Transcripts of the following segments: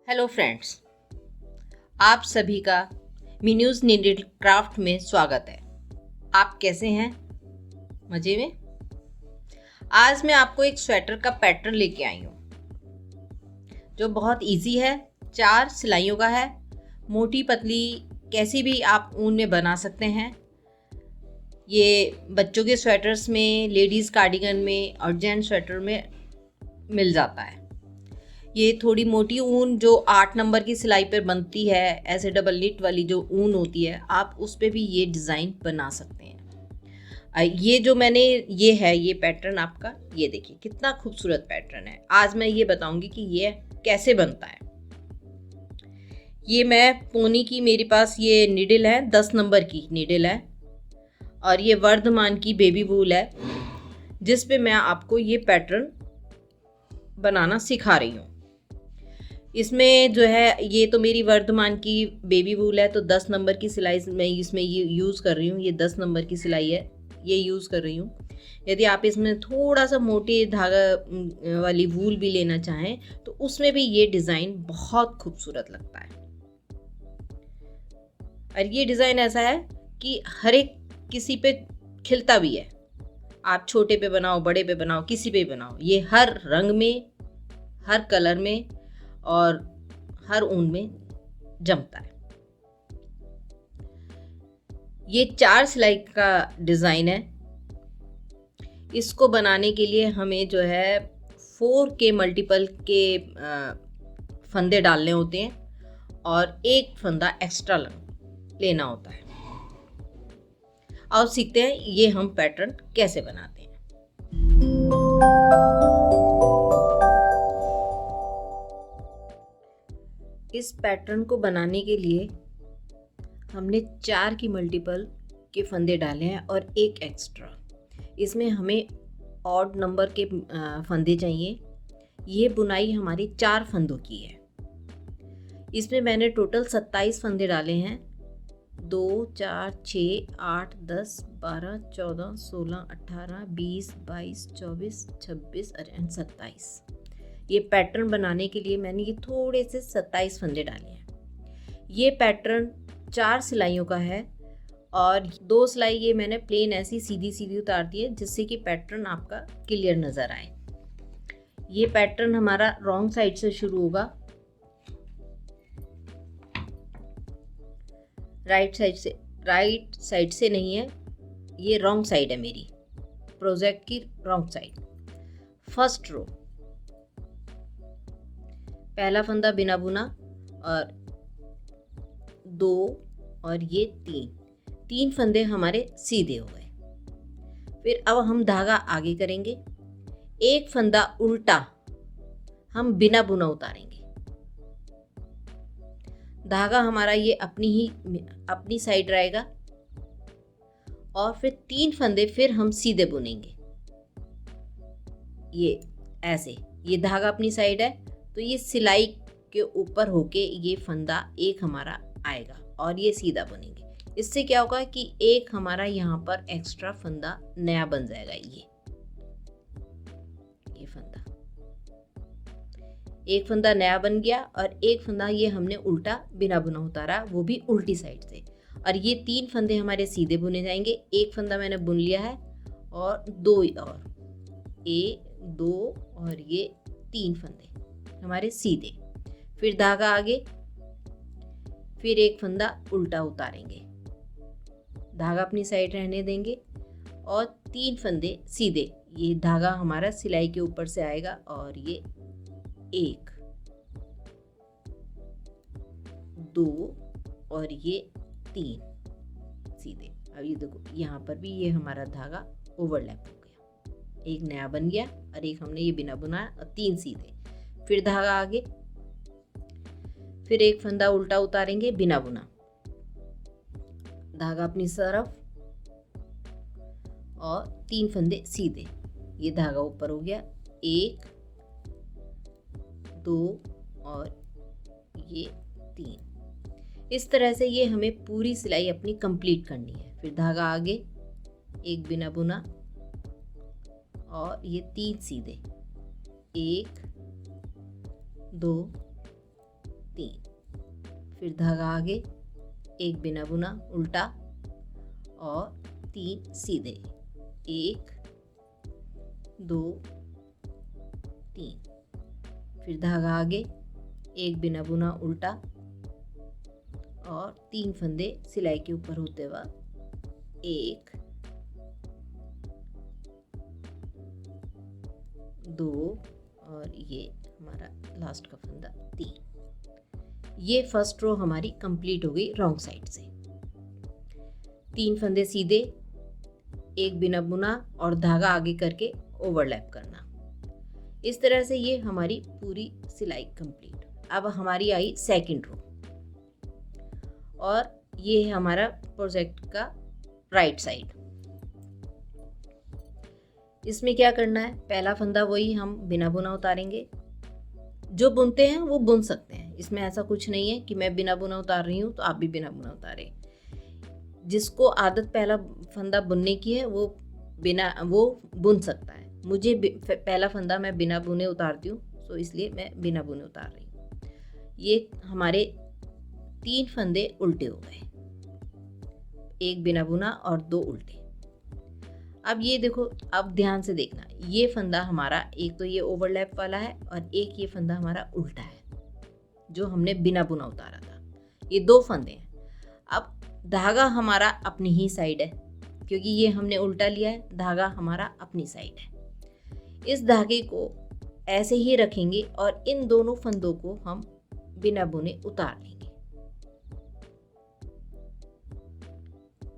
Hello friends, आप सभी का मीन्यूज़ नीडल क्राफ्ट में स्वागत है। आप कैसे हैं? मज़े में? आज मैं आपको एक स्वेटर का पैटर्न लेके आई हूँ जो बहुत इजी है। 4 सिलाइयों का है। मोटी पतली कैसी भी आप ऊन में बना सकते हैं। ये बच्चों के स्वेटर्स में, लेडीज़ कार्डिगन में और जेंट्स स्वेटर में मिल जाता है। ये थोड़ी मोटी ऊन जो 8 नंबर की सिलाई पर बनती है, ऐसे डबल निट वाली जो ऊन होती है, आप उस पर भी ये डिज़ाइन बना सकते हैं। ये जो मैंने ये पैटर्न आपका, ये देखिए कितना खूबसूरत पैटर्न है। आज मैं ये बताऊंगी कि ये कैसे बनता है। ये मैं पोनी की, मेरे पास ये नीडल है, 10 नंबर की नीडल है और ये वर्धमान की बेबी वूल है जिस पे मैं आपको ये पैटर्न बनाना सिखा रही हूँ। इसमें जो है, ये तो मेरी वर्धमान की बेबी वूल है, तो 10 नंबर की सिलाई मैं इसमें ये यूज़ कर रही हूँ। ये 10 नंबर की सिलाई है, ये यूज़ कर रही हूँ। यदि आप इसमें थोड़ा सा मोटे धागा वाली वूल भी लेना चाहें तो उसमें भी ये डिज़ाइन बहुत खूबसूरत लगता है। और ये डिज़ाइन ऐसा है कि हर एक किसी पे खिलता भी है। आप छोटे पे बनाओ, बड़े पे बनाओ, किसी पे बनाओ, ये हर रंग में, हर कलर में और हर ऊन में जमता है। ये 4 सिलाई का डिज़ाइन है। इसको बनाने के लिए हमें जो है 4 के मल्टीपल के फंदे डालने होते हैं और एक फंदा एक्स्ट्रा लेना होता है। अब सीखते हैं ये हम पैटर्न कैसे बनाते हैं। इस पैटर्न को बनाने के लिए हमने 4 की मल्टीपल के फंदे डाले हैं और एक एक्स्ट्रा। इसमें हमें ऑड नंबर के फंदे चाहिए। ये बुनाई हमारी 4 फंदों की है। इसमें मैंने टोटल 27 फंदे डाले हैं। 2, 4, 6, 8, 10, 12, 14, 16, 18, 20, 22, 24, 26 और 27। ये पैटर्न बनाने के लिए मैंने ये थोड़े से 27 फंदे डाले हैं। ये पैटर्न 4 सिलाइयों का है और 2 सिलाई ये मैंने प्लेन ऐसी सीधी सीधी उतार दी है जिससे कि पैटर्न आपका क्लियर नज़र आए। ये पैटर्न हमारा रॉन्ग साइड से शुरू होगा, राइट साइड से नहीं है, ये रॉन्ग साइड है मेरी, प्रोजेक्ट की रॉन्ग साइड। फर्स्ट रो, पहला फंदा बिना बुना और 2 और ये 3 फंदे हमारे सीधे हो गए। फिर अब हम धागा आगे करेंगे। एक फंदा उल्टा हम बिना बुना उतारेंगे। धागा हमारा ये अपनी साइड रहेगा और फिर 3 फंदे फिर हम सीधे बुनेंगे। ये ऐसे, ये धागा अपनी साइड है तो ये सिलाई के ऊपर होके ये फंदा एक हमारा आएगा और ये सीधा बुनेंगे। इससे क्या होगा कि एक हमारा यहाँ पर एक्स्ट्रा फंदा नया बन जाएगा। ये फंदा, एक फंदा नया बन गया और एक फंदा ये हमने उल्टा बिना बुना उतारा, वो भी उल्टी साइड से। और ये 3 फंदे हमारे सीधे बुने जाएंगे। एक फंदा मैंने बुन लिया है और 2 और 2 और ये 3 फंदे हमारे सीधे। फिर धागा आगे, फिर एक फंदा उल्टा उतारेंगे, धागा अपनी साइड रहने देंगे और 3 फंदे सीधे। ये धागा हमारा सिलाई के ऊपर से आएगा और ये 1, 2 और ये 3 सीधे। अब ये देखो, यहाँ पर भी ये हमारा धागा ओवरलैप हो गया, एक नया बन गया और एक हमने ये बिना बुना और 3 सीधे। फिर धागा आगे, फिर एक फंदा उल्टा उतारेंगे बिना बुना, धागा अपनी तरफ और 3 फंदे सीधे। ये धागा ऊपर हो गया, 1, 2 और ये 3। इस तरह से ये हमें पूरी सिलाई अपनी कंप्लीट करनी है। फिर धागा आगे, एक बिना बुना और ये 3 सीधे, 1, 2 3, फिर धागा आगे, एक बिना बुना उल्टा और 3 सीधे, 1 2 3, फिर धागा आगे, एक बिना बुना उल्टा और 3 फंदे सिलाई के ऊपर होते हुए, 1 2 और ये हमारा लास्ट का फंदा 3। ये फर्स्ट रो हमारी कंप्लीट हो गई रॉन्ग साइड से। 3 फंदे सीधे, एक बिना बुना और धागा आगे करके ओवरलैप करना। इस तरह से ये हमारी पूरी सिलाई कंप्लीट। अब हमारी आई सेकंड रो और ये है हमारा प्रोजेक्ट का राइट साइड। इसमें क्या करना है, पहला फंदा वही हम बिना बुना उतारेंगे। जो बुनते हैं वो बुन सकते हैं, इसमें ऐसा कुछ नहीं है कि मैं बिना बुना उतार रही हूँ तो आप भी बिना बुना उतारें। जिसको आदत पहला फंदा बुनने की है वो बुन सकता है। मुझे पहला फंदा मैं बिना बुने उतारती हूँ, तो इसलिए मैं बिना बुने उतार रही हूँ। ये हमारे 3 फंदे उल्टे हो गए, एक बिना बुना और 2 उल्टे। अब ये देखो, अब ध्यान से देखना, ये फंदा हमारा एक तो ये ओवरलैप वाला है और एक ये फंदा हमारा उल्टा है जो हमने बिना बुना उतारा था। ये 2 फंदे हैं। अब धागा हमारा अपनी ही साइड है क्योंकि ये हमने उल्टा लिया है, धागा हमारा अपनी साइड है। इस धागे को ऐसे ही रखेंगे और इन दोनों फंदों को हम बिना बुने उतार लेंगे।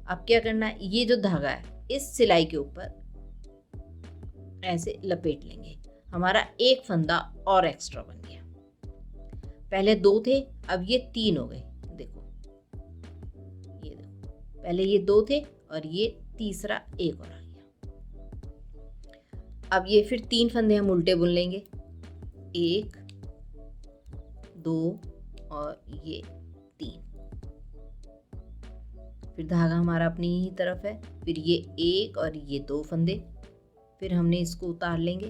अब क्या करना है, ये जो धागा है इस सिलाई के ऊपर ऐसे लपेट लेंगे। हमारा एक फंदा और एक्स्ट्रा बन गया। पहले 2 थे, अब ये 3 हो गए। देखो, ये देखो, पहले ये 2 थे और ये तीसरा एक और आ गया। अब ये फिर 3 फंदे हम उल्टे बुन लेंगे, 1 2 और ये 3। फिर धागा हमारा अपनी ही तरफ है, फिर ये 1 और ये 2 फंदे, फिर हमने इसको उतार लेंगे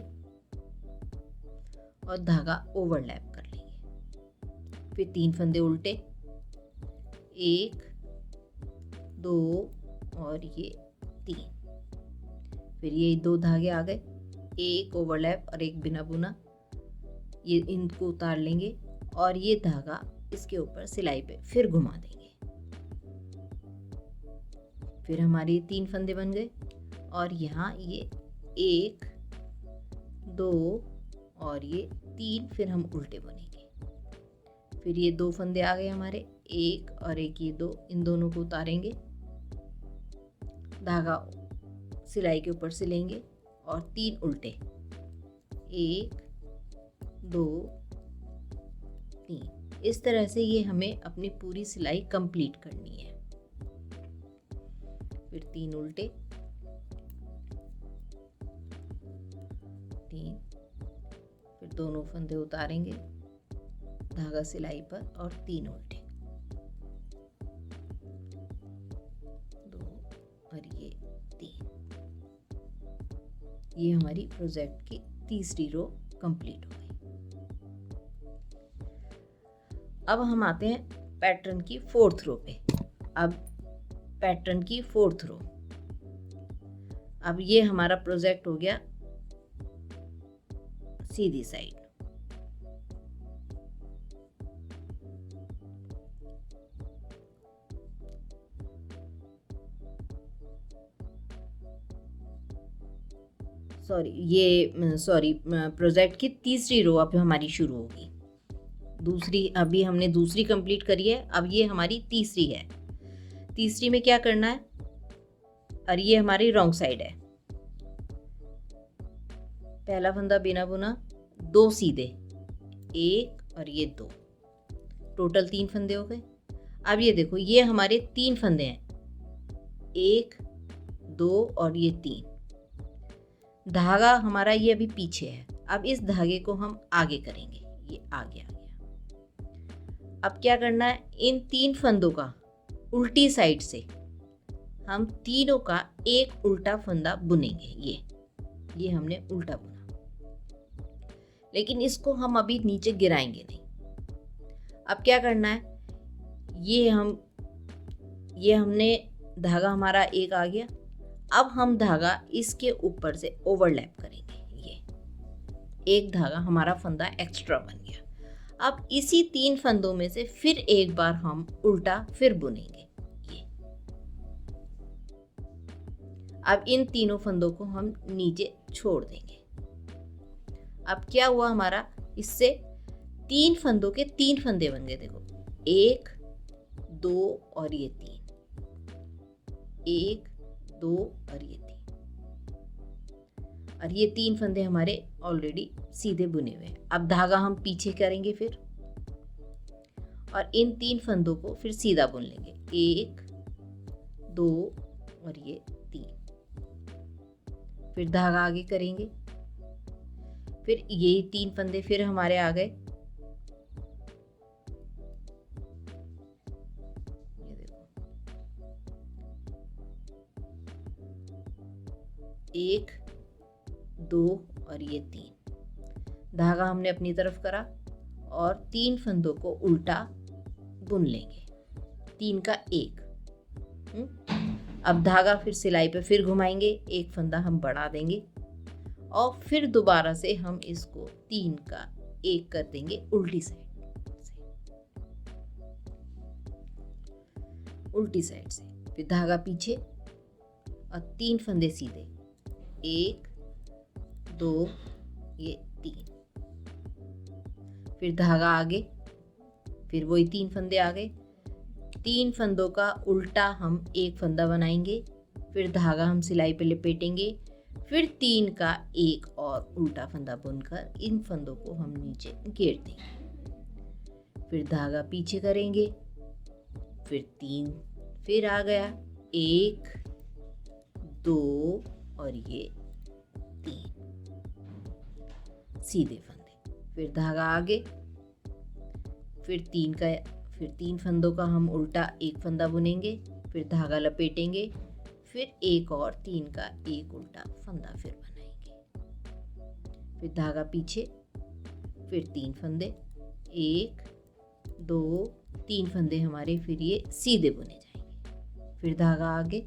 और धागा ओवरलैप कर लेंगे। फिर 3 फंदे उल्टे, 1 2 और ये 3। फिर ये 2 धागे आ गए, एक ओवरलैप और एक बिना बुना। ये इनको उतार लेंगे और ये धागा इसके ऊपर सिलाई पे फिर घुमा देंगे। फिर हमारे 3 फंदे बन गए और यहाँ ये 1 2 और ये 3, फिर हम उल्टे बुनेंगे। फिर ये 2 फंदे आ गए हमारे, 1 और एक ये 2, इन दोनों को उतारेंगे, धागा सिलाई के ऊपर सिलेंगे और 3 उल्टे, 1 2 3। इस तरह से ये हमें अपनी पूरी सिलाई कंप्लीट करनी है। फिर 3 उल्टे, 3, फिर दोनों फंदे उतारेंगे धागा सिलाई पर और 3 उल्टे, 2 और ये 3। ये हमारी प्रोजेक्ट की तीसरी रो कंप्लीट हो गई। अब हम आते हैं पैटर्न की 4th रो पे। अब पैटर्न की 4th रो, अब ये हमारा प्रोजेक्ट हो गया सीधी साइड। प्रोजेक्ट की तीसरी रो अब हमारी शुरू होगी। अभी हमने दूसरी कंप्लीट करी है, अब ये हमारी तीसरी है। तीसरी में क्या करना है, और ये हमारी रॉन्ग साइड है। पहला फंदा बिना बुना, 2 सीधे, 1 और ये 2, टोटल 3 फंदे हो गए। अब ये देखो, ये हमारे 3 फंदे हैं, 1 2 और ये 3। धागा हमारा ये अभी पीछे है, अब इस धागे को हम आगे करेंगे, ये आगे आ गया। अब क्या करना है, इन 3 फंदों का उल्टी साइड से हम तीनों का एक उल्टा फंदा बुनेंगे। ये हमने उल्टा बुना, लेकिन इसको हम अभी नीचे गिराएंगे नहीं। अब क्या करना है, ये हमने धागा हमारा एक आ गया। अब हम धागा इसके ऊपर से ओवरलैप करेंगे। ये एक धागा हमारा फंदा एक्स्ट्रा बन गया। अब इसी 3 फंदों में से फिर एक बार हम उल्टा फिर बुनेंगे। ये अब इन तीनों फंदों को हम नीचे छोड़ देंगे। अब क्या हुआ हमारा, इससे 3 फंदों के 3 फंदे बन गए। देखो 1 2 और ये 3, 1 2 और ये 3, और ये 3 फंदे हमारे ऑलरेडी सीधे बुने हुए हैं। अब धागा हम पीछे करेंगे फिर, और इन 3 फंदों को फिर सीधा बुन लेंगे। 1 2 और ये 3, फिर धागा आगे करेंगे। फिर ये 3 फंदे फिर हमारे आ गए। ये देखो 1 2 और ये 3, धागा हमने अपनी तरफ करा और 3 फंदों को उल्टा बुन लेंगे, 3 का 1। अब धागा फिर सिलाई पे फिर घुमाएंगे, एक फंदा हम बढ़ा देंगे और फिर दोबारा से हम इसको 3 का 1 कर देंगे उल्टी साइड से, उल्टी साइड से। फिर धागा पीछे और 3 फंदे सीधे, 1 2 ये 3, फिर धागा आगे, फिर वही 3 फंदे आ गए। 3 फंदों का उल्टा हम एक फंदा बनाएंगे, फिर धागा हम सिलाई पे लपेटेंगे, फिर 3 का 1 और उल्टा फंदा बुनकर इन फंदों को हम नीचे घेर देंगे। फिर धागा पीछे करेंगे, फिर 3 फिर आ गया, 1 2 और ये 3 सीधे फंदे, फिर धागा आगे, फिर 3 फंदों का हम उल्टा एक फंदा बुनेंगे, फिर धागा लपेटेंगे, फिर 1 और 3 का 1 उल्टा फंदा फिर बनाएंगे, फिर धागा पीछे, फिर 3 फंदे, 1 2 3 फंदे हमारे फिर ये सीधे बुने जाएंगे, फिर धागा आगे,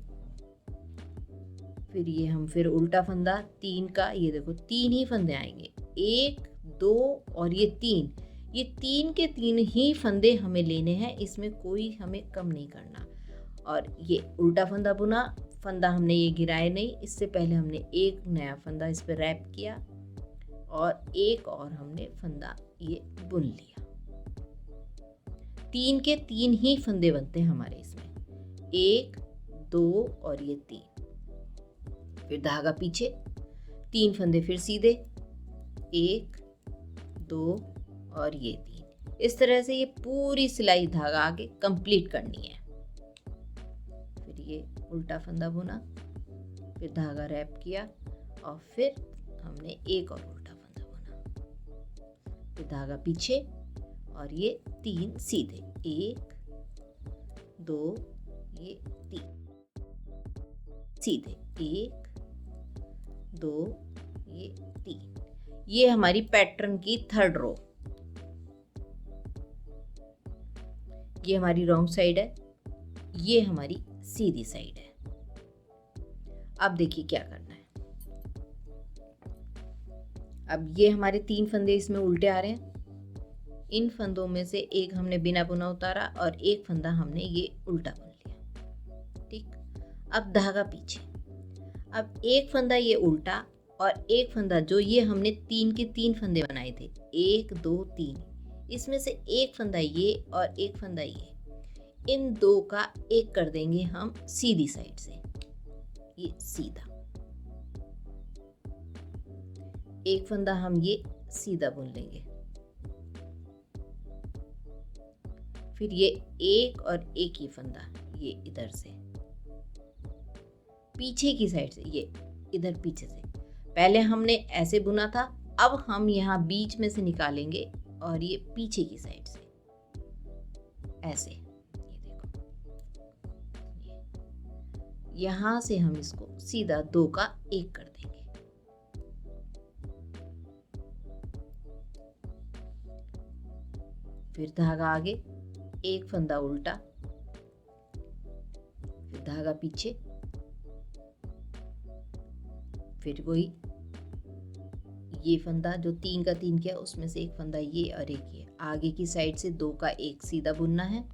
फिर ये हम फिर उल्टा फंदा 3 का, ये देखो 3 ही फंदे आएंगे, 1 2 और ये 3, ये 3 के 3 ही फंदे हमें लेने हैं, इसमें कोई हमें कम नहीं करना। और ये उल्टा फंदा बुना, फंदा हमने ये गिराए नहीं, इससे पहले हमने एक नया फंदा इस पर रैप किया और एक और हमने फंदा ये बुन लिया। 3 के 3 ही फंदे बनते हैं हमारे इसमें, 1 2 और ये 3, फिर धागा पीछे, 3 फंदे फिर सीधे, 1 2 और ये 3। इस तरह से ये पूरी सिलाई धागा आगे कंप्लीट करनी है। फिर ये उल्टा फंदा बुना, फिर धागा रैप किया और फिर हमने एक और उल्टा फंदा बुना, फिर धागा पीछे और ये 3 सीधे, 1 2 ये 3 सीधे, 1 2 ये 3। ये हमारी पैटर्न की 3rd रो। ये हमारी रॉन्ग साइड है, ये हमारी सीधी साइड है। अब देखिए क्या करना है। अब ये हमारे 3 फंदे इसमें उल्टे आ रहे हैं, इन फंदों में से एक हमने बिना बुना उतारा और एक फंदा हमने ये उल्टा बुन लिया। ठीक, अब धागा पीछे, अब एक फंदा ये उल्टा और एक फंदा जो ये हमने 3 के 3 फंदे बनाए थे, 1 2 3, इसमें से एक फंदा ये और एक फंदा ये, इन 2 का 1 कर देंगे हम सीधी साइड से, ये सीधा। एक फंदा हम ये सीधा बुन लेंगे, फिर ये एक और एक ही फंदा ये इधर से पीछे की साइड से, ये इधर पीछे से। पहले हमने ऐसे बुना था, अब हम यहाँ बीच में से निकालेंगे और ये पीछे की साइड से ऐसे, ये देखो, यहाँ से हम इसको सीधा 2 का 1 कर देंगे। फिर धागा आगे, एक फंदा उल्टा, फिर धागा पीछे, फिर वही ये फंदा जो 3 का 3 किया उसमें से एक फंदा ये और एक ये, आगे की साइड से 2 का 1 सीधा बुनना है,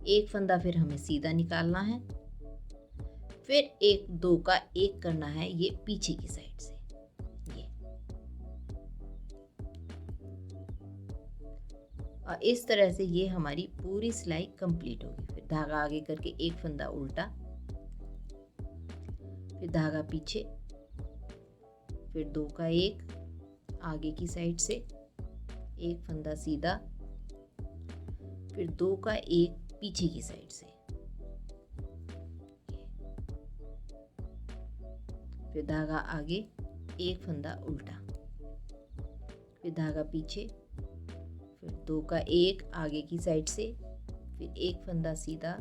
एक फंदा फिर हमें सीधा निकालना है, फिर एक 2 का 1 करना है ये पीछे की साइड से, ये। और इस तरह से ये हमारी पूरी सिलाई कंप्लीट होगी। फिर धागा आगे करके एक फंदा उल्टा, फिर धागा पीछे, फिर 2 का 1 आगे की साइड से, एक फंदा सीधा, फिर 2 का 1 पीछे की साइड से, फिर धागा आगे, एक फंदा उल्टा, फिर धागा पीछे, फिर 2 का 1 आगे की साइड से, फिर एक फंदा सीधा,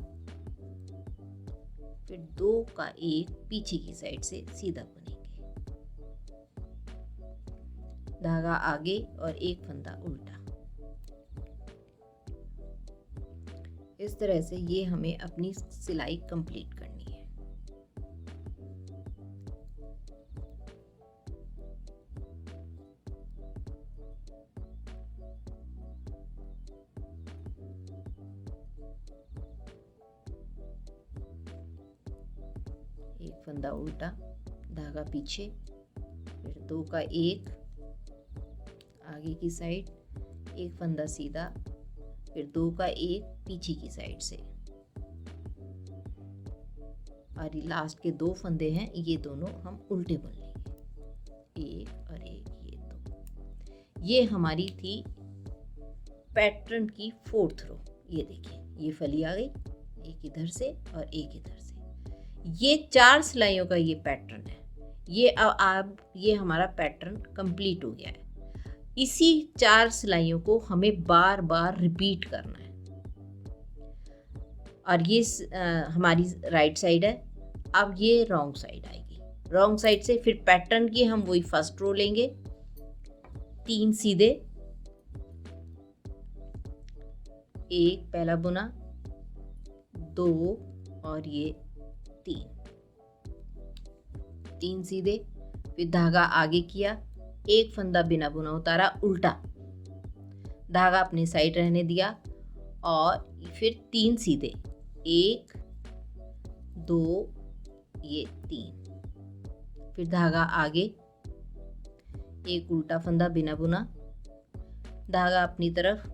फिर 2 का 1 पीछे की साइड से सीधा बुनेंगे, धागा आगे और एक फंदा उल्टा। इस तरह से ये हमें अपनी सिलाई कंप्लीट करनी है। एक फंदा उल्टा, धागा पीछे, फिर 2 का 1 आगे की साइड, एक फंदा सीधा, फिर 2 का 1 पीछे की साइड से, और ये लास्ट के 2 फंदे हैं, ये दोनों हम उल्टे बुन लेंगे, एक और एक, ये 2। ये हमारी थी पैटर्न की 4th रो। ये देखिए, ये फली आ गई, एक इधर से और एक इधर से। ये 4 सिलाइयों का ये पैटर्न है। ये अब ये हमारा पैटर्न कंप्लीट हो गया है। इसी 4 सिलाइयों को हमें बार बार रिपीट करना है। और ये हमारी राइट साइड है। अब ये रॉन्ग साइड आएगी। रॉन्ग साइड से फिर पैटर्न की हम वही फर्स्ट रो लेंगे, 3 सीधे, एक पहला बुना, 2 और ये 3 सीधे, फिर धागा आगे किया, एक फंदा बिना बुना उतारा, उल्टा, धागा अपनी साइड रहने दिया, और फिर 3 सीधे, 1 2 ये 3, फिर धागा आगे, एक उल्टा फंदा बिना बुना, धागा अपनी तरफ,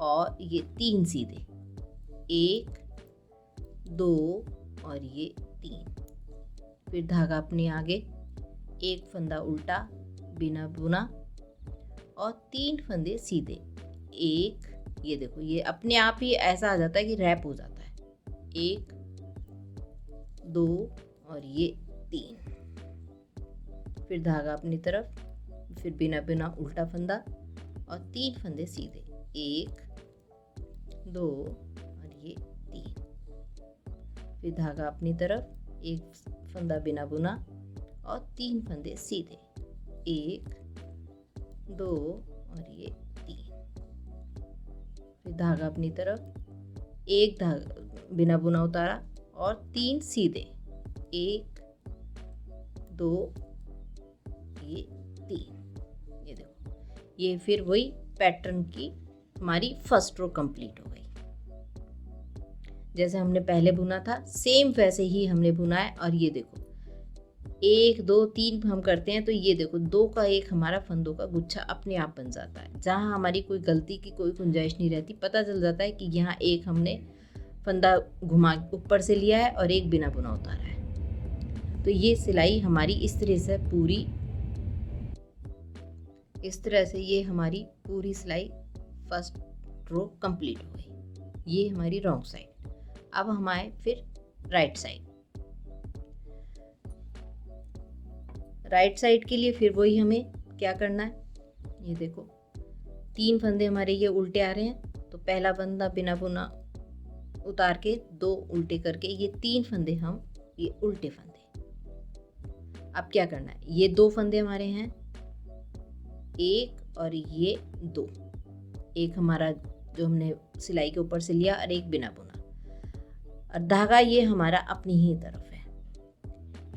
और ये 3 सीधे, 1 2 और ये 3, फिर धागा अपने आगे, एक फंदा उल्टा बिना बुना और 3 फंदे सीधे, एक, ये देखो ये अपने आप ही ऐसा आ जाता है कि रैप हो जाता है, 1 2 और ये 3, फिर धागा अपनी तरफ, फिर बिना बुना उल्टा फंदा और 3 फंदे सीधे, 1 2 और ये 3, फिर धागा अपनी तरफ, एक फंदा बिना बुना और 3 फंदे सीधे, 1 2 और ये 3, फिर धागा अपनी तरफ, एक धागा बिना बुना उतारा और 3 सीधे, 1 2 ये 3। ये देखो, ये फिर वही पैटर्न की हमारी फर्स्ट रो कंप्लीट हो गई। जैसे हमने पहले बुना था सेम वैसे ही हमने बुना है। और ये देखो 1 2 3 हम करते हैं तो ये देखो 2 का 1 हमारा फंदों का गुच्छा अपने आप बन जाता है। जहाँ हमारी कोई गलती की कोई गुंजाइश नहीं रहती, पता चल जाता है कि यहाँ एक हमने फंदा घुमा ऊपर से लिया है और एक बिना बुना उतारा है। तो ये सिलाई हमारी इस तरह से पूरी, इस तरह से ये हमारी पूरी सिलाई फर्स्ट रो कंप्लीट हो गई। ये हमारी रॉन्ग साइड। अब हम आए फिर राइट साइड। राइट साइड के लिए फिर वही हमें क्या करना है, ये देखो 3 फंदे हमारे ये उल्टे आ रहे हैं, तो पहला फंदा बिना बुना उतार के 2 उल्टे करके ये 3 फंदे हम ये उल्टे फंदे। अब क्या करना है, ये 2 फंदे हमारे हैं, 1 और ये 2, एक हमारा जो हमने सिलाई के ऊपर से लिया, और एक बिना बुना। और धागा ये हमारा अपनी ही तरफ है।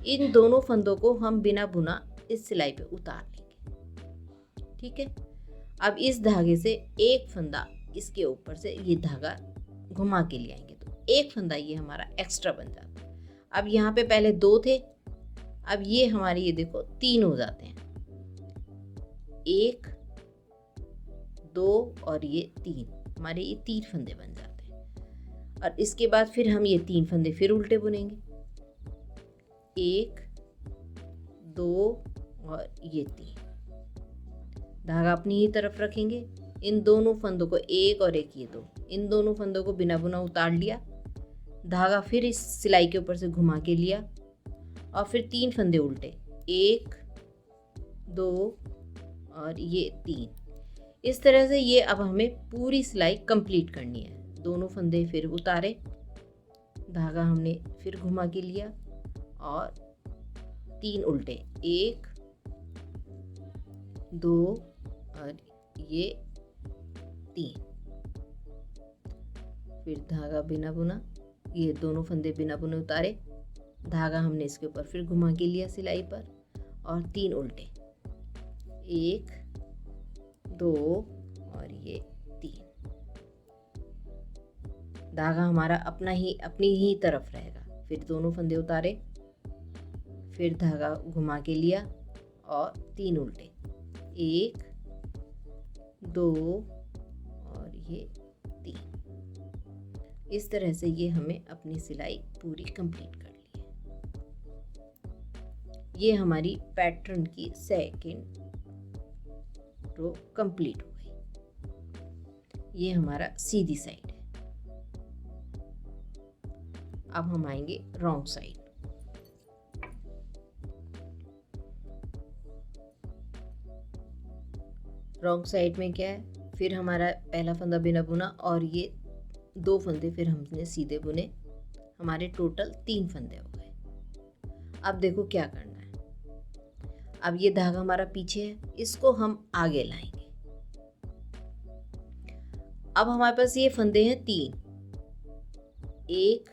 इन दोनों फंदों को हम बिना बुना इस सिलाई पे उतार लेंगे। ठीक है। अब इस धागे से एक फंदा इसके ऊपर से ये धागा घुमा के ले आएंगे, तो एक फंदा ये हमारा एक्स्ट्रा बन जाता है। अब यहाँ पे पहले 2 थे, अब ये हमारे ये देखो 3 हो जाते हैं। 1 2 और ये 3, हमारे ये 3 फंदे बन जाते हैं। और इसके बाद फिर हम ये 3 फंदे फिर उल्टे बुनेंगे। 1 2 और ये 3, धागा अपनी ही तरफ रखेंगे। इन दोनों फंदों को, एक और एक ये 2, इन दोनों फंदों को बिना बुना उतार लिया, धागा फिर इस सिलाई के ऊपर से घुमा के लिया, और फिर 3 फंदे उल्टे, 1 2 और ये 3। इस तरह से ये अब हमें पूरी सिलाई कंप्लीट करनी है। दोनों फंदे फिर उतारे, धागा हमने फिर घुमा के लिया, और 3 उल्टे, 1 2 और ये 3। फिर धागा बिना बुना, ये दोनों फंदे बिना बुने उतारे, धागा हमने इसके ऊपर फिर घुमा के लिया सिलाई पर, और 3 उल्टे, 1 2 और ये 3। धागा हमारा अपनी ही तरफ रहेगा। फिर दोनों फंदे उतारे, फिर धागा घुमा के लिया, और 3 उल्टे, 1 2 और ये 3। इस तरह से ये हमें अपनी सिलाई पूरी कंप्लीट कर ली है। ये हमारी पैटर्न की सेकंड रो कंप्लीट हो गई। ये हमारा सीधी साइड है। अब हम आएंगे रॉन्ग साइड। रॉन्ग साइड में क्या है, फिर हमारा पहला फंदा बिना बुना, और ये 2 फंदे फिर हमने सीधे बुने, हमारे टोटल 3 फंदे हो गए। अब देखो क्या करना है। अब ये धागा हमारा पीछे है, इसको हम आगे लाएंगे। अब हमारे पास ये फंदे हैं 3, एक,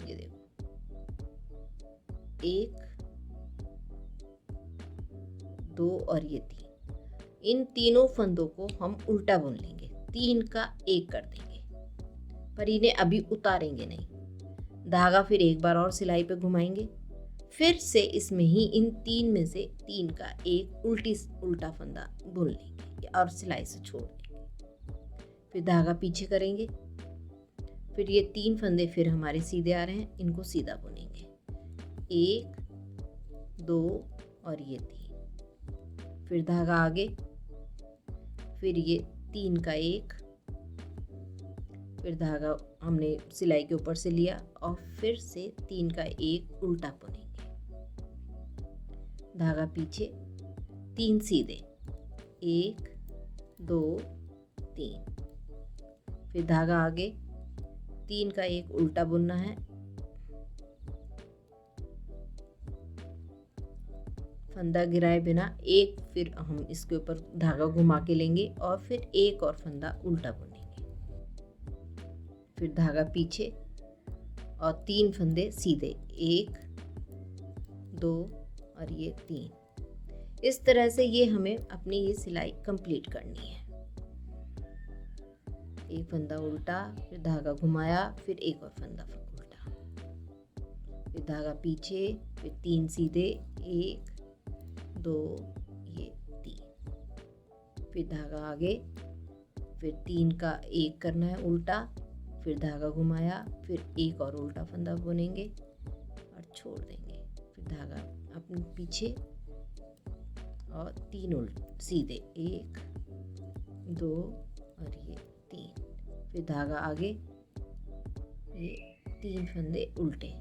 ये देखो 1 2 और ये 3। इन तीनों फंदों को हम उल्टा बुन लेंगे, 3 का 1 कर देंगे, पर इन्हें अभी उतारेंगे नहीं। धागा फिर एक बार और सिलाई पे घुमाएंगे, फिर से इसमें ही इन 3 में से 3 का 1 उल्टा फंदा बुन लेंगे और सिलाई से छोड़ देंगे। फिर धागा पीछे करेंगे, फिर ये 3 फंदे फिर हमारे सीधे आ रहे हैं, इनको सीधा बुनेंगे, 1 2 और ये 3। फिर धागा आगे, फिर ये 3 का 1, फिर धागा हमने सिलाई के ऊपर से लिया, और फिर से 3 का 1 उल्टा बुनेंगे, धागा पीछे, 3 सीधे, 1 2 3। फिर धागा आगे, 3 का 1 उल्टा बुनना है, फंदा गिराए बिना एक, फिर हम इसके ऊपर धागा घुमा के लेंगे, और फिर एक और फंदा उल्टा बुनेंगे। फिर धागा पीछे, और 3 फंदे सीधे, 1 2 और ये 3। इस तरह से ये हमें अपनी ये सिलाई कंप्लीट करनी है। एक फंदा उल्टा, फिर धागा घुमाया, फिर एक और फंदा उल्टा, फिर धागा पीछे, फिर 3 सीधे, 1 2 ये 3। फिर धागा आगे, फिर 3 का 1 करना है उल्टा, फिर धागा घुमाया, फिर एक और उल्टा फंदा बुनेंगे और छोड़ देंगे। फिर धागा अपने पीछे, और 3 उल्टे सीधे, 1 2 और ये 3। फिर धागा आगे, ये 3 फंदे उल्टे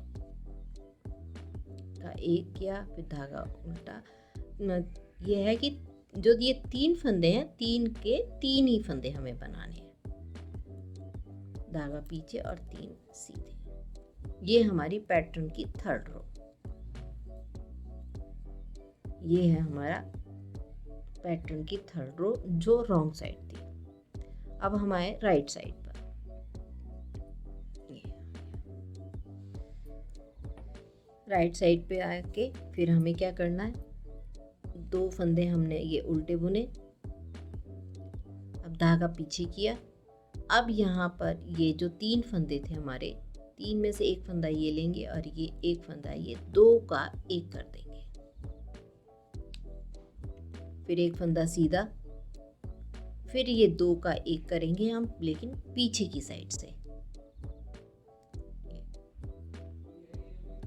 का 1 किया, फिर धागा उल्टा। ये है कि जो ये 3 फंदे हैं, 3 के 3 ही फंदे हमें बनाने हैं, धागा पीछे और 3 सीधे। ये हमारी पैटर्न की 3rd रो। ये है हमारा पैटर्न की 3rd रो जो रॉन्ग साइड थी। अब हम आए राइट साइड पर। राइट साइड पे आके फिर हमें क्या करना है, 2 फंदे हमने ये उल्टे बुने, अब धागा पीछे किया। अब यहाँ पर ये जो 3 फंदे थे हमारे, 3 में से एक फंदा ये लेंगे और ये एक फंदा, ये 2 का 1 कर देंगे। फिर एक फंदा सीधा, फिर ये 2 का 1 करेंगे हम, लेकिन पीछे की साइड से।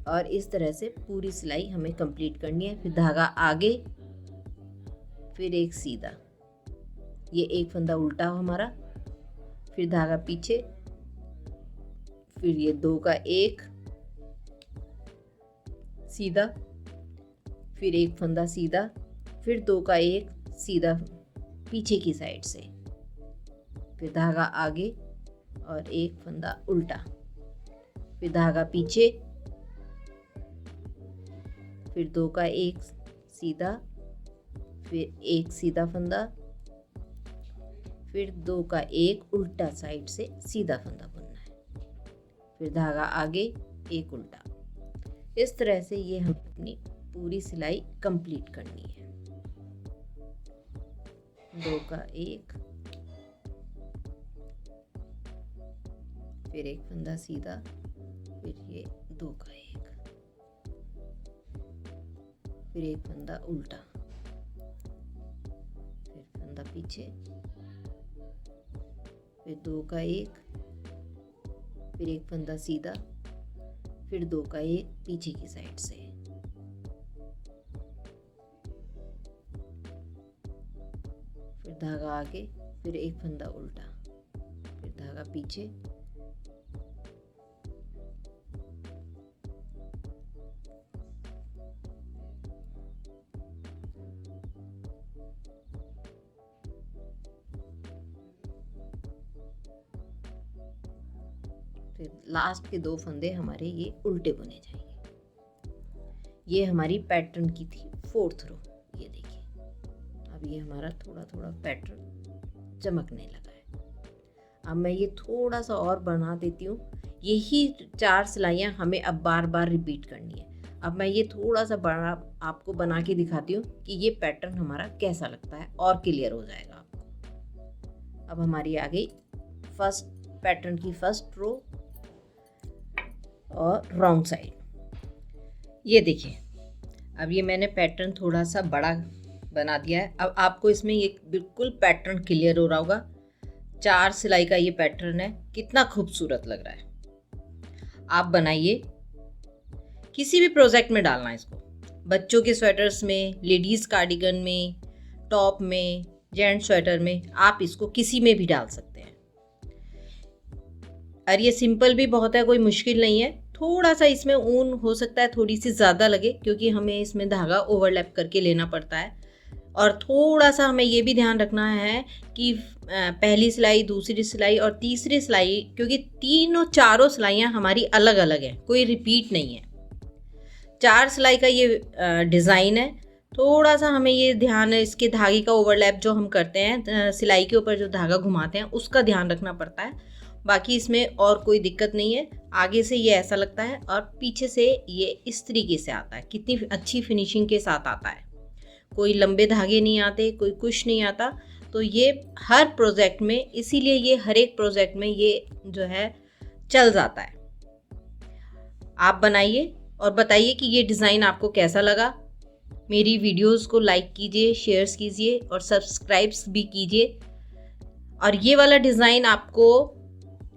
और इस तरह से पूरी सिलाई हमें कंप्लीट करनी है। फिर धागा आगे, फिर एक सीधा, ये एक फंदा उल्टा हमारा, फिर धागा पीछे, फिर ये 2 का 1 सीधा, फिर एक फंदा सीधा, फिर 2 का 1 सीधा पीछे की साइड से, फिर धागा आगे और एक फंदा उल्टा, फिर धागा पीछे, फिर 2 का 1 सीधा, फिर एक सीधा फंदा, फिर 2 का 1 उल्टा साइड से सीधा फंदा बुनना है, फिर धागा आगे, एक उल्टा। इस तरह से ये हम अपनी पूरी सिलाई कंप्लीट करनी है। 2 का 1, फिर एक फंदा सीधा, फिर ये 2 का 1, फिर एक फंदा उल्टा, फिर फंदा पीछे, फिर 2 का 1, फिर एक फंदा सीधा, फिर 2 का 1 पीछे की साइड से, फिर धागा आगे, फिर एक फंदा उल्टा, फिर धागा पीछे, फिर लास्ट के 2 फंदे हमारे ये उल्टे बुने जाएंगे। ये हमारी पैटर्न की थी 4th रो। ये देखिए, अब ये हमारा थोड़ा थोड़ा पैटर्न चमकने लगा है। अब मैं ये थोड़ा सा और बना देती हूँ। यही 4 सिलाइयाँ हमें अब बार बार रिपीट करनी है। अब मैं ये थोड़ा सा बड़ा आपको बना के दिखाती हूँ कि ये पैटर्न हमारा कैसा लगता है और क्लियर हो जाएगा आपको। अब हमारी आ गई फर्स्ट पैटर्न की 1st रो और रॉन्ग साइड। ये देखिए, अब ये मैंने पैटर्न थोड़ा सा बड़ा बना दिया है। अब आपको इसमें ये बिल्कुल पैटर्न क्लियर हो रहा होगा। 4 सिलाई का ये पैटर्न है, कितना खूबसूरत लग रहा है। आप बनाइए, किसी भी प्रोजेक्ट में डालना है इसको, बच्चों के स्वेटर्स में, लेडीज़ कार्डिगन में, टॉप में, जेंट्स स्वेटर में, आप इसको किसी में भी डाल सकते हैं। और ये सिंपल भी बहुत है, कोई मुश्किल नहीं है। थोड़ा सा इसमें ऊन हो सकता है थोड़ी सी ज़्यादा लगे, क्योंकि हमें इसमें धागा ओवरलैप करके लेना पड़ता है। और थोड़ा सा हमें ये भी ध्यान रखना है कि पहली सिलाई, दूसरी सिलाई और तीसरी सिलाई, क्योंकि 3-4 सिलाइयाँ हमारी अलग अलग हैं, कोई रिपीट नहीं है। 4 सिलाई का ये डिज़ाइन है। थोड़ा सा हमें ये ध्यान है, इसके धागे का ओवरलैप जो हम करते हैं, सिलाई के ऊपर जो धागा घुमाते हैं, उसका ध्यान रखना पड़ता है। बाकी इसमें और कोई दिक्कत नहीं है। आगे से ये ऐसा लगता है और पीछे से ये इस तरीके से आता है। कितनी अच्छी फिनिशिंग के साथ आता है, कोई लंबे धागे नहीं आते, कोई कुछ नहीं आता। तो ये हर प्रोजेक्ट में, इसीलिए ये हर एक प्रोजेक्ट में ये जो है चल जाता है। आप बनाइए और बताइए कि ये डिज़ाइन आपको कैसा लगा। मेरी वीडियोस को लाइक कीजिए, शेयर्स कीजिए और सब्सक्राइब्स भी कीजिए। और ये वाला डिज़ाइन आपको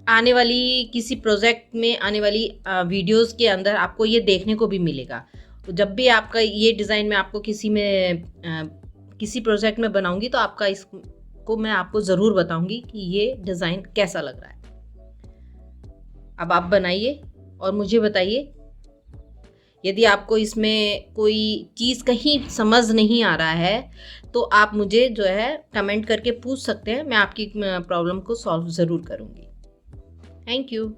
आने वाली किसी प्रोजेक्ट में, आने वाली वीडियोस के अंदर आपको ये देखने को भी मिलेगा। तो जब भी आपका ये डिज़ाइन मैं आपको किसी प्रोजेक्ट में बनाऊंगी, तो आपका इसको मैं आपको ज़रूर बताऊंगी कि ये डिज़ाइन कैसा लग रहा है। अब आप बनाइए और मुझे बताइए। यदि आपको इसमें कोई चीज़ कहीं समझ नहीं आ रहा है, तो आप मुझे जो है कमेंट करके पूछ सकते हैं। मैं आपकी प्रॉब्लम को सॉल्व ज़रूर करूँगी। Thank you.